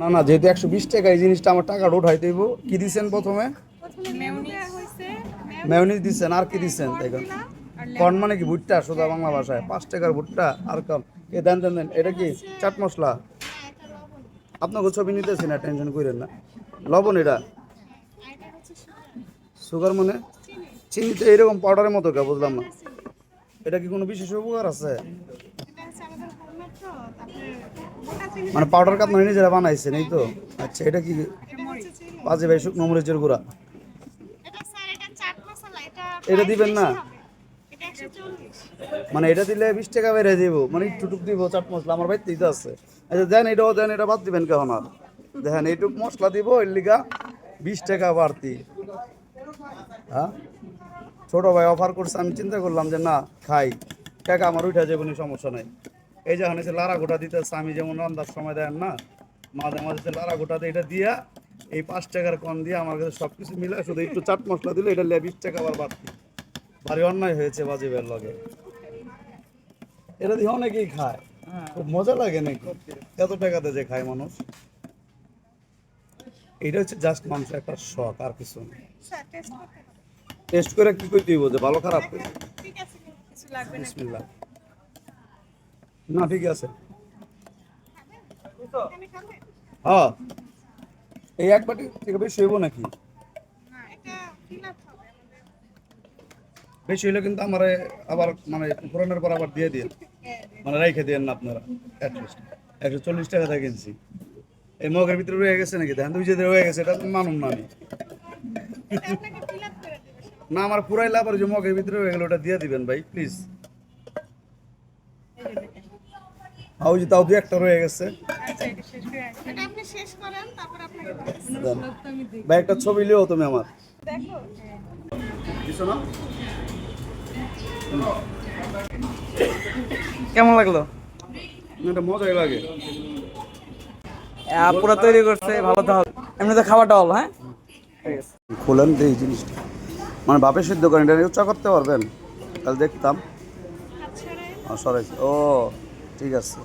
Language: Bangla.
না না, যেহেতু 120 টাকা এই জিনিসটা আমার টাকাটা উঠাই দেবো। কি দিচ্ছেন প্রথমে? মেয়োনিজ দিচ্ছেন, আর কি দিচ্ছেন? দেখুন, কর্ন মানে কি? ভুট্টা, সোজা বাংলা ভাষায় 5 টাকার ভুট্টা। আর কম এ দেন দেন দেন। এটা কি চাট মশলা? আপনাকে ছবি নিতেছি না, টেনশন করেন না। লবণ এটা? সুগার মানে? চিনি তো এইরকম পাউডারের মতো কে, বুঝলাম না। এটা কি কোনো বিশেষ উপকার আছে? মানে পাউডারটা আপনারা নিজেরা বানাইছেন এই তো? আচ্ছা, এটা কি? বাজে ভাই, শুকনো মরিচের গুঁড়া। এটা দিবেন না? মানে এটা দিলে 20 টাকা বেড়ে দিব, মানে একটু টুক দিব চাট মশলা আমার বাড়িতেই তো আছে। আচ্ছা দেন, এটাও দেন, এটা বাদ দিবেন কেমন? আর দেখেন এইটুক মশলা দিব, এর লিগা 20 টাকা বাড়তি। হ্যাঁ, ছোট ভাই অফার করছে, আমি চিন্তা করলাম যে না খাই, টাকা আমার উঠে যাবে, কোনো সমস্যা নাই। এই যে এখানে লারা গোটা দিতেছে, আমি যেমন রান্নার সময় দেন না, মাঝে মাঝে লারা গোটাতে এটা দিয়া, এই 5 টাকার কম দিয়ে আমার কাছে সব কিছু মিলে শুধু একটু চাট মশলা দিলে এটা লিয়ে 20 টাকা আবার বাড়তি। ভারী অন্যায় হয়েছে বাজিবের লগে। এটা দিয়ে অনেকেই খায়, খুব মজা লাগে নাকি? এত টাকাতে যে খায় মানুষ। এটা হচ্ছে জাস্ট মানুষের একটা শখ, আর কিছু না। টেস্ট করে কি করে দিব যে ভালো খারাপ? বিসমিল্লাহ। না ঠিক আছে। হ্যাঁ, এই এক বাটি থেকে বেশি হইব নাকি? বেশি হইলে কিন্তু আমার আবার মানে পুরানোর পর আবার দিয়ে দিয়ে মানে রেখে দিয়েন না আপনারা। অ্যাটলিস্ট 140 টাকা দিয়ে কিনছি। এই মগের ভিতরে রয়ে গেছে নাকি? ধান দুই যে রয়ে গেছে, এটা মানুন না আমি। না, আমার পুরাই লাভ, আর যে মগের ভিতরে রয়ে গেল ওটা দিয়ে দিবেন ভাই প্লিজ। ওই যে তাও 2-1টা রয়ে গেছে। দেন। ভাই একটা ছবি লিও তুমি আমার। দিছো না? কেমন লাগলো? এটা মজাই লাগে। পুরো তৈরি করছে, ভালো তো হবে। এমনিতে খাওয়াটা হল, হ্যাঁ ঠিক আছে। খোলেন তো এই জিনিসটা, মানে বাপে সিদ্ধ করেন, এটা উচ্চা করতে পারবেন? তাহলে দেখতাম। সরাইছি, ও ঠিক আছে।